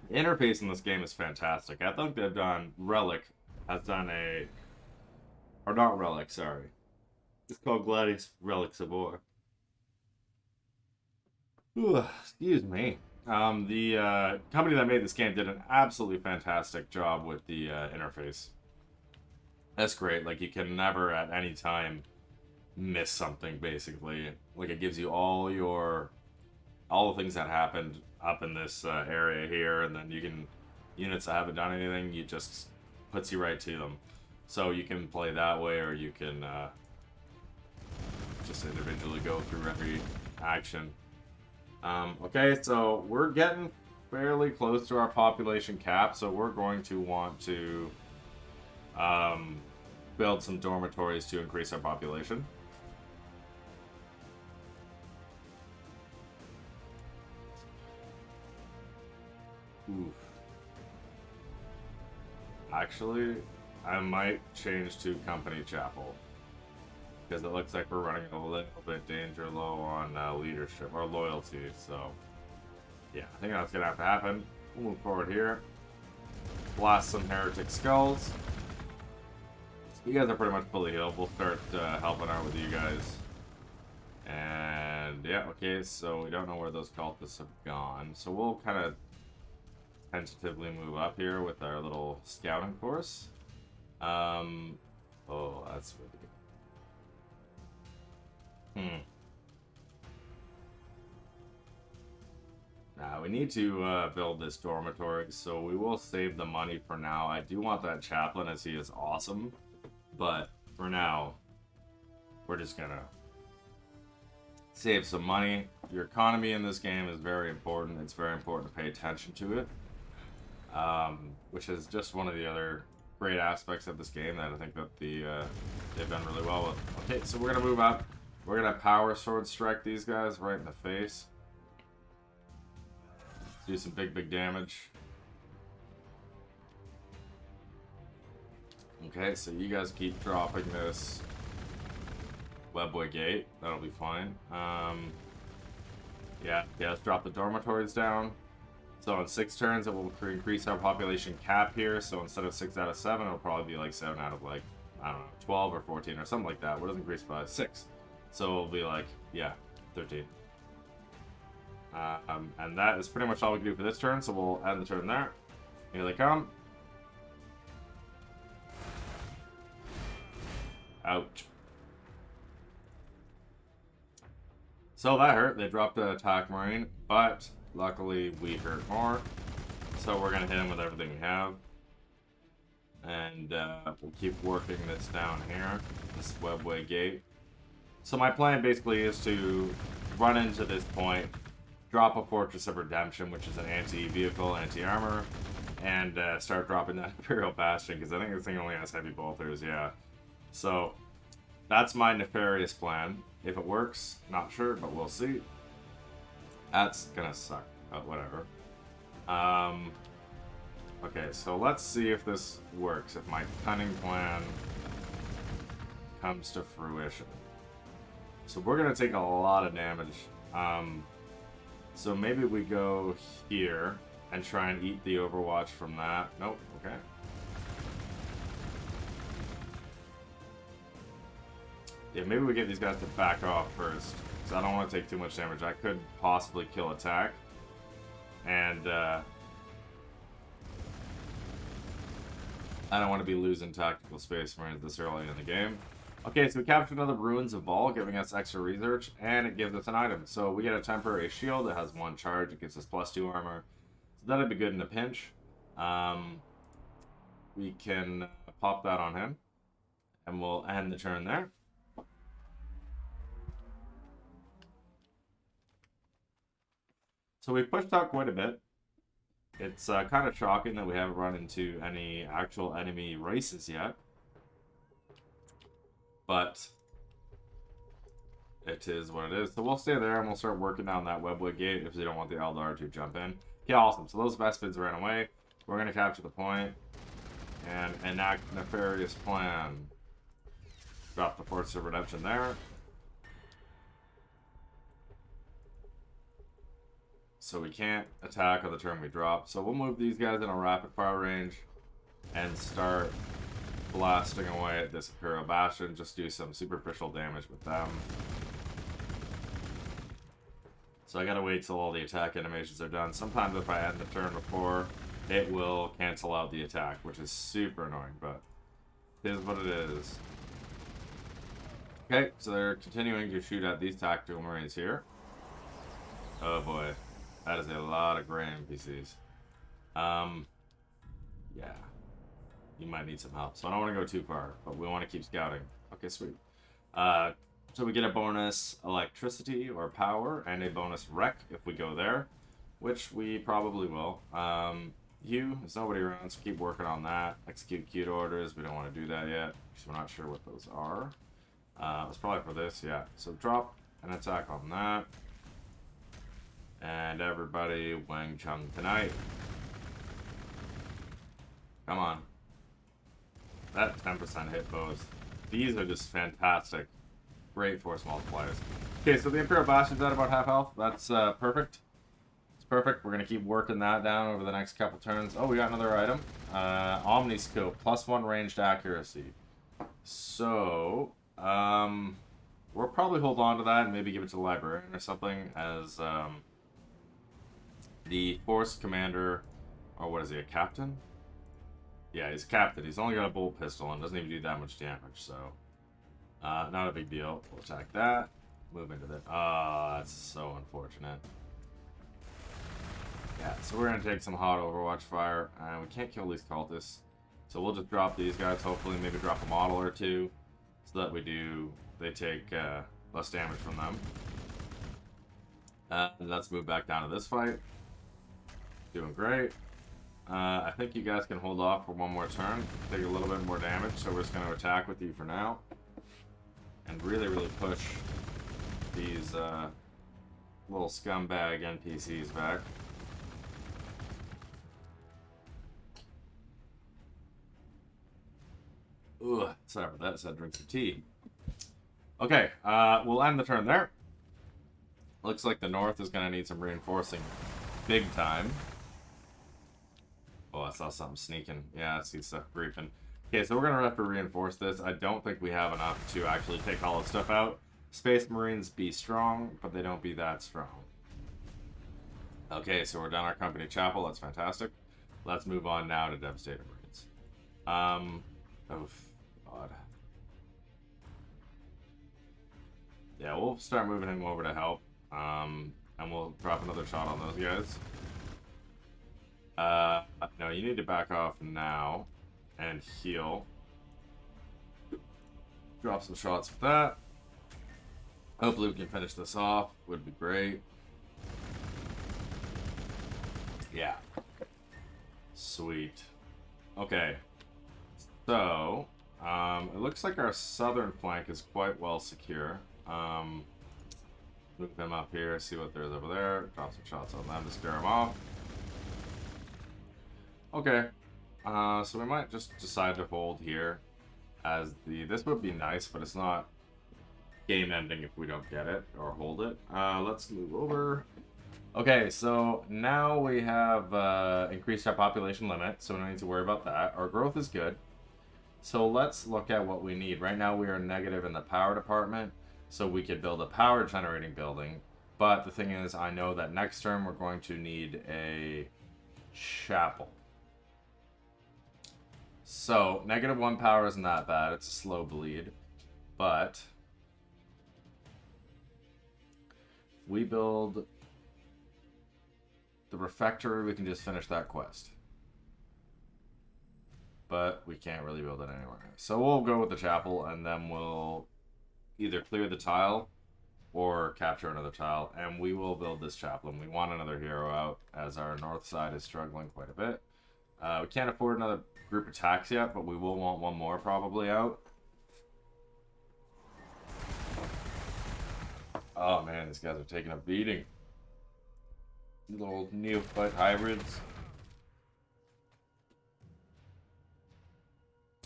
The interface in this game is fantastic. I think they've done Relic has done a, or not Relic, sorry. It's called Gladius Relics of War. Ooh, excuse me. The company that made this game did an absolutely fantastic job with the interface. That's great. Like, you can never at any time miss something, basically. Like, it gives you all the things that happened up in this area here, and then you can, units that haven't done anything, you just puts you right to them. So you can play that way, or you can just individually go through every action. Okay, so we're getting fairly close to our population cap, so we're going to want to build some dormitories to increase our population. Oof. Actually, I might change to Company Chapel, because it looks like we're running a little bit danger low on leadership or loyalty, so yeah, I think that's gonna have to happen. We'll move forward here. Blast some heretic skulls. You guys are pretty much fully healed. We'll start helping out with you guys. And yeah, okay, so we don't know where those cultists have gone, so we'll kind of tentatively move up here with our little scouting force. Oh, that's really good. We need to build this dormitory, so we will save the money for now. I do want that chaplain as he is awesome, but for now, we're just gonna save some money. Your economy in this game is very important. It's very important to pay attention to it, which is just one of the other great aspects of this game that I think that they've done really well with. Okay, so we're gonna move up. We're gonna power sword strike these guys right in the face. Do some big damage. Okay, so you guys keep dropping this webway gate. That'll be fine. Yeah, let's drop the dormitories down. So in 6 turns, it will increase our population cap here. So instead of 6 out of 7, it'll probably be like 7 out of like, I don't know, 12 or 14 or something like that. What does increase by 6? So it'll be like, yeah, 13. And that is pretty much all we can do for this turn, so we'll end the turn there. Here they come. Ouch. So that hurt. They dropped the attack marine, but luckily we hurt more. So we're going to hit him with everything we have. And we'll keep working this down here, this webway gate. So my plan basically is to run into this point, drop a Fortress of Redemption, which is an anti-vehicle, anti-armor, and start dropping that Imperial Bastion, because I think this thing only has heavy bolters, yeah. So, that's my nefarious plan. If it works, not sure, but we'll see. That's gonna suck, but whatever. Okay, so let's see if this works, if my cunning plan comes to fruition. So we're gonna take a lot of damage. So maybe we go here and try and eat the Overwatch from that. Nope, okay. Yeah, maybe we get these guys to back off first, because I don't want to take too much damage. I could possibly kill attack. And, I don't want to be losing tactical space marines this early in the game. Okay, so we captured another Ruins of Vol, giving us extra research, and it gives us an item. So we get a temporary shield that has 1 charge. It gives us +2 armor. So that'd be good in a pinch. We can pop that on him, and we'll end the turn there. So we've pushed out quite a bit. It's kind of shocking that we haven't run into any actual enemy races yet. But it is what it is. So we'll stay there and we'll start working down that webway gate if we don't want the Eldar to jump in. Okay, awesome. So those Vespids ran away. We're going to capture the point and enact nefarious plan. Drop the Force of Redemption there. So we can't attack on the turn we drop. So we'll move these guys in a rapid fire range and start blasting away at this Imperial Bastion. Just do some superficial damage with them. So I gotta wait till all the attack animations are done. Sometimes if I end the turn before, it will cancel out the attack, which is super annoying, but it is what it is. Okay, so they're continuing to shoot at these tactical marines here. Oh boy, that is a lot of gray NPCs. Yeah. You might need some help. So I don't want to go too far, but we want to keep scouting. Okay, sweet. So we get a bonus electricity or power and a bonus wreck if we go there, which we probably will. There's nobody around, so keep working on that. Execute cute orders. We don't want to do that yet because we're not sure what those are. It's probably for this, yeah. So drop an attack on that. And everybody, Wang Chung tonight. Come on. That 10% hit bows. These are just fantastic. Great force multipliers. Okay, so the Imperial Bastion's at about half health. That's perfect. It's perfect. We're going to keep working that down over the next couple turns. Oh, we got another item. Omniscope. +1 ranged accuracy. So, we'll probably hold on to that and maybe give it to the librarian or something as the force commander, or what is he, a captain? Yeah, he's a captain. He's only got a bolt pistol and doesn't even do that much damage, so not a big deal. We'll attack that. Move into that. Ah, that's so unfortunate. Yeah, so we're gonna take some hot Overwatch fire, and we can't kill these cultists. So we'll just drop these guys, hopefully maybe drop a model or two, so that they take less damage from them. And let's move back down to this fight. Doing great. I think you guys can hold off for one more turn, take a little bit more damage, so we're just going to attack with you for now. And really, really push these little scumbag NPCs back. Ugh, sorry about that, I just had to drink some tea. Okay, we'll end the turn there. Looks like the north is going to need some reinforcing big time. Oh, I saw something sneaking. Yeah, I see stuff creeping. Okay, so we're going to have to reinforce this. I don't think we have enough to actually take all the stuff out. Space Marines be strong, but they don't be that strong. Okay, so we're done our company chapel. That's fantastic. Let's move on now to Devastator Marines. Oh, God. Yeah, we'll start moving him over to help. And we'll drop another shot on those guys. No, you need to back off now and heal. Drop some shots with that. Hopefully we can finish this off. Would be great. Yeah. Sweet. Okay. So, it looks like our southern flank is quite well secure. Move them up here, see what there's over there. Drop some shots on them to scare them off. Okay. So we might just decide to hold here as this would be nice, but it's not game ending if we don't get it or hold it. Let's move over. Okay, so now we have increased our population limit, so we don't need to worry about that. Our growth is good. So let's look at what we need. Right now we are negative in the power department, so we could build a power generating building. But the thing is, I know that next term we're going to need a chapel. So, -1 power isn't that bad. It's a slow bleed. But we build the refectory, we can just finish that quest. But we can't really build it anywhere. So we'll go with the chapel, and then we'll either clear the tile or capture another tile, and we will build this chapel. And we want another hero out, as our north side is struggling quite a bit. We can't afford another group attacks yet, but we will want one more probably out. Oh man, these guys are taking a beating. Little neophyte hybrids.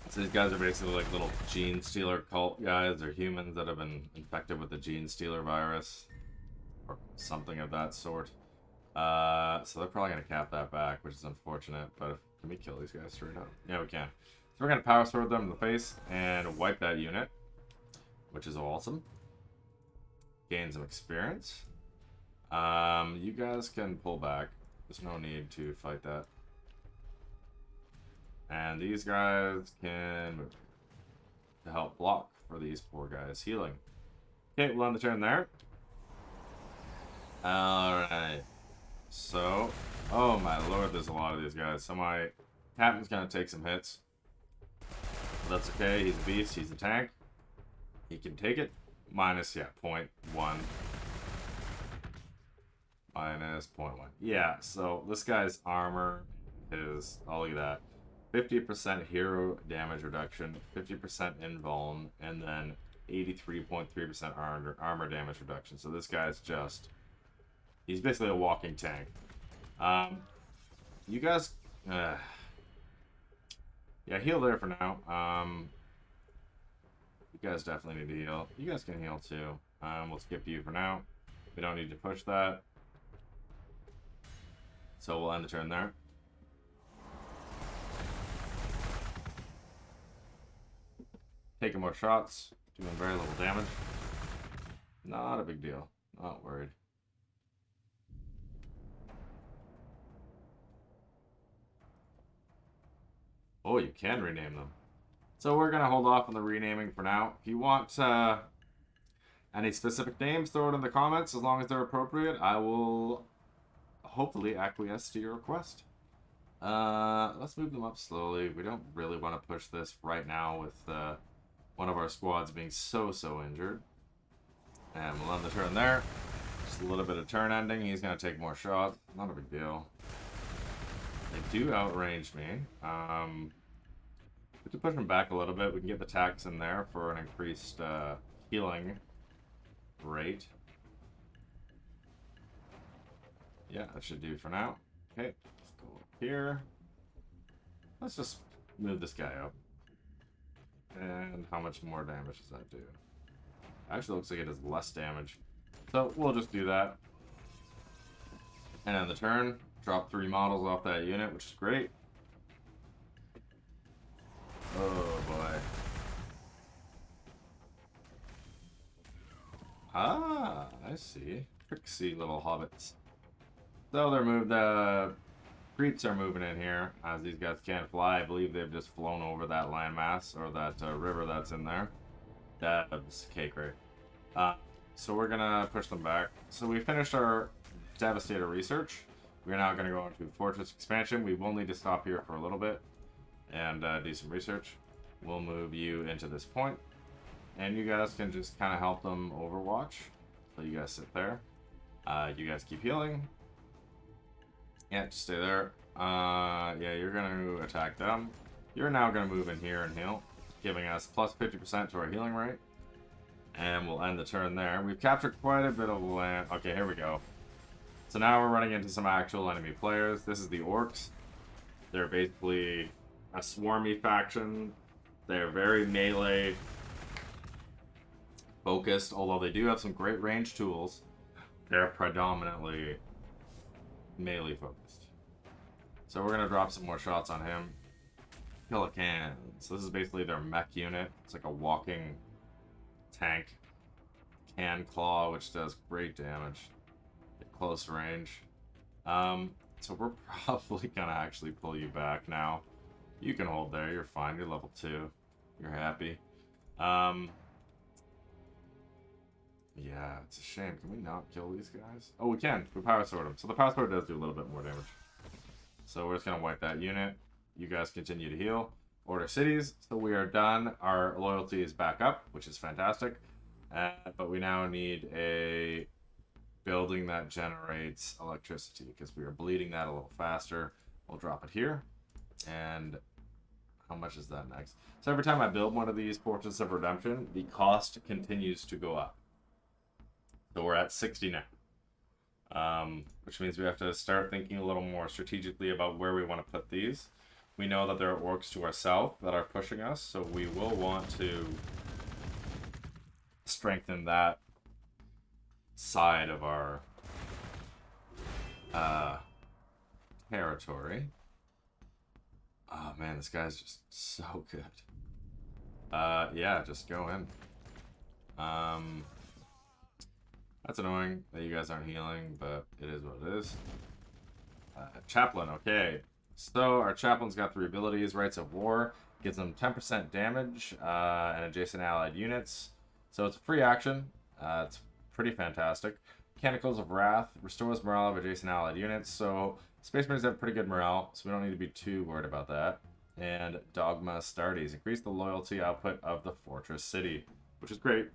So these guys are basically like little gene stealer cult guys. They're humans that have been infected with the gene stealer virus or something of that sort. So they're probably going to cap that back, which is unfortunate. But can we kill these guys straight up? Yeah, we can. So we're going to power sword them in the face and wipe that unit, which is awesome. Gain some experience. You guys can pull back. There's no need to fight that. And these guys can move to help block for these poor guys healing. Okay, we'll end the turn there. Alright. So, oh my lord, there's a lot of these guys. So my captain's gonna take some hits. But that's okay, he's a beast, he's a tank. He can take it. Minus, yeah, 0.1. Minus 0.1. Yeah, so this guy's armor is, oh look at that. 50% hero damage reduction, 50% invuln, and then 83.3% armor damage reduction. So this guy's just, he's basically a walking tank. You guys, yeah, heal there for now. You guys definitely need to heal. You guys can heal too. We'll skip you for now. We don't need to push that. So we'll end the turn there. Taking more shots, doing very little damage. Not a big deal. Not worried. Oh, you can rename them. So we're going to hold off on the renaming for now. If you want any specific names, throw it in the comments. As long as they're appropriate, I will hopefully acquiesce to your request. Let's move them up slowly. We don't really want to push this right now with one of our squads being so injured. And we'll end the turn there. Just a little bit of turn ending. He's going to take more shots. Not a big deal. They do outrange me. We can push him back a little bit. We can get the tax in there for an increased healing rate. Yeah, that should do for now. Okay, let's go up here. Let's just move this guy up. And how much more damage does that do? Actually looks like it does less damage. So we'll just do that. And on the turn, drop 3 models off that unit, which is great. Oh boy. Ah, I see. Tricksy little hobbits. So they're moved. The creeps are moving in here, as these guys can't fly. I believe they've just flown over that landmass or that river that's in there. That's cake, right? So we're gonna push them back. So we finished our Devastator research. We're now gonna go into Fortress expansion. We will need to stop here for a little bit and do some research. We'll move you into this point, and you guys can just kind of help them overwatch. So you guys sit there. You guys keep healing. Yeah, just stay there. Yeah, you're gonna attack them. You're now gonna move in here and heal, giving us plus 50% to our healing rate. And we'll end the turn there. We've captured quite a bit of land. Okay, here we go. So now we're running into some actual enemy players. This is the Orcs. They're basically a swarmy faction. They're very melee focused, although they do have some great range tools. They're predominantly melee focused. So we're gonna drop some more shots on him. Pelican. So this is basically their mech unit. It's like a walking tank. Can claw, which does great damage at close range. So we're probably gonna actually pull you back now. You can hold there. You're fine. You're level 2. You're happy. Yeah, it's a shame. Can we not kill these guys? Oh, we can. We power sword them. So the power sword does do a little bit more damage. So we're just going to wipe that unit. You guys continue to heal. Order cities. So we are done. Our loyalty is back up, which is fantastic. But we now need a building that generates electricity because we are bleeding that a little faster. We'll drop it here. And how much is that next? So every time I build one of these Fortress of Redemption, the cost continues to go up. So we're at 60 now, which means we have to start thinking a little more strategically about where we want to put these. We know that there are orcs to our south that are pushing us, so we will want to strengthen that side of our territory. Oh man, this guy's just so good. Yeah, just go in. That's annoying that you guys aren't healing, but it is what it is. Chaplain, okay. So our chaplain's got 3 abilities. Rights of War gives them 10% damage and adjacent allied units. So it's a free action. It's pretty fantastic. Mechanicals of Wrath restores morale of adjacent allied units. So Space Marines have pretty good morale, so we don't need to be too worried about that. And Dogma Astartes increase the loyalty output of the fortress city, which is great.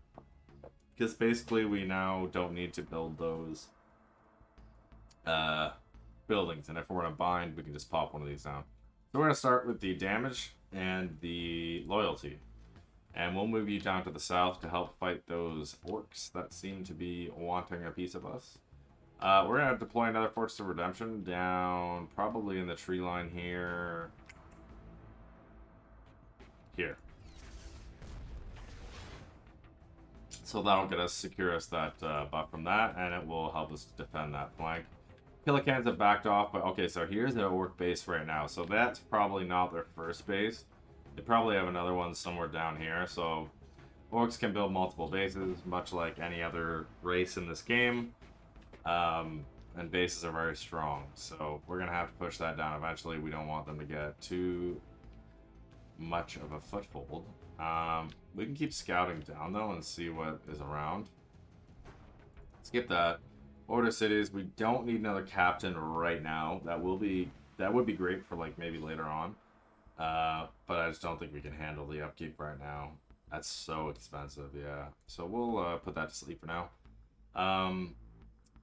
Because basically we now don't need to build those buildings. And if we're in a bind, we can just pop one of these down. So we're going to start with the damage and the loyalty. And we'll move you down to the south to help fight those orcs that seem to be wanting a piece of us. We're going to deploy another Fortress of Redemption down probably in the tree line here. Here. So that'll get us, secure us that buff from that, and it will help us defend that flank. Pelicans have backed off, but okay, so here's their orc base right now. So that's probably not their first base. They probably have another one somewhere down here. So orcs can build multiple bases, much like any other race in this game. And bases are very strong. So we're going to have to push that down eventually. We don't want them to get too much of a foothold. We can keep scouting down though and see what is around. Skip that. Order cities. We don't need another captain right now. That would be great for like maybe later on. But I just don't think we can handle the upkeep right now. That's so expensive, yeah. So we'll put that to sleep for now.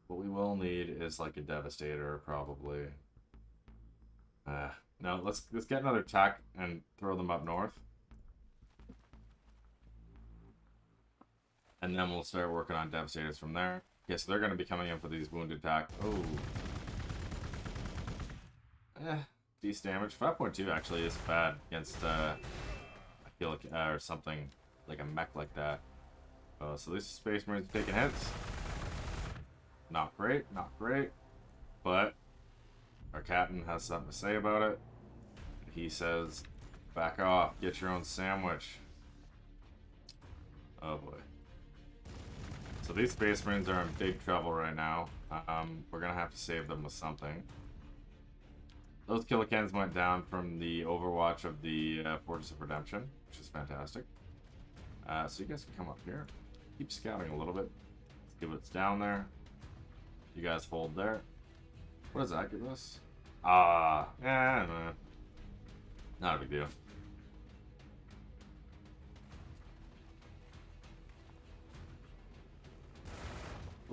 What we will need is like a Devastator, probably. No, let's get another attack and throw them up north. And then we'll start working on Devastators from there. Okay, so they're going to be coming in for these wounded attack. Oh. Decent damage. 5.2 actually is bad against, I feel like, or something like a mech like that. Oh, so these Space Marines are taking hits. Not great, not great. But our captain has something to say about it. He says, back off, get your own sandwich. Oh boy. So these Space Marines are in big trouble right now. We're going to have to save them with something. Those Killicans went down from the Overwatch of the Fortress of Redemption, which is fantastic. So you guys can come up here. Keep scouting a little bit. Let's see what's down there. You guys hold there. What does that give us? Yeah, not a big deal.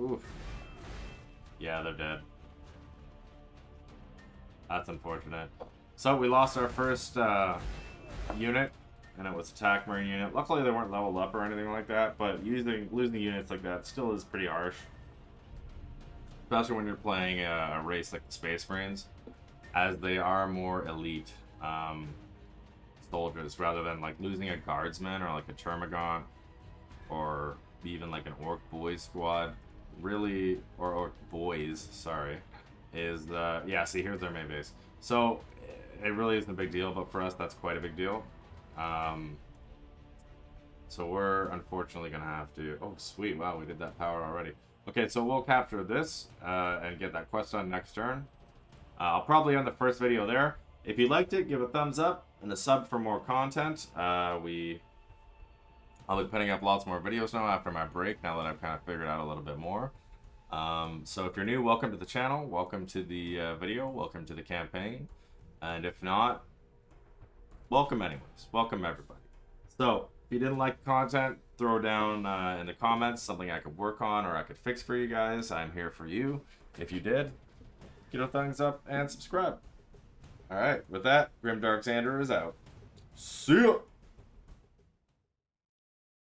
Oof. Yeah, they're dead. That's unfortunate. So we lost our first unit, and it was attack marine unit. Luckily they weren't leveled up or anything like that, but losing units like that still is pretty harsh. Especially when you're playing a race like the Space Marines, as they are more elite soldiers, rather than like losing a guardsman or like a Termagant or even like an Orc Boys squad. Really, or Orc Boys, sorry, is yeah, see, here's their main base. So it really isn't a big deal, but for us that's quite a big deal. So we're unfortunately gonna have to, oh sweet, wow, we did that power already. Okay, so we'll capture this and get that quest done next turn. I'll probably end the first video there. If you liked it, give a thumbs up and a sub for more content. I'll be putting up lots more videos now after my break, now that I've kind of figured out a little bit more. So if you're new, welcome to the channel, welcome to the video, welcome to the campaign. And if not, welcome anyways, welcome everybody. So if you didn't like the content, throw down in the comments something I could work on or I could fix for you guys. I'm here for you. If you did, give a thumbs up and subscribe. Alright, with that, Grimdark Xander is out. See ya!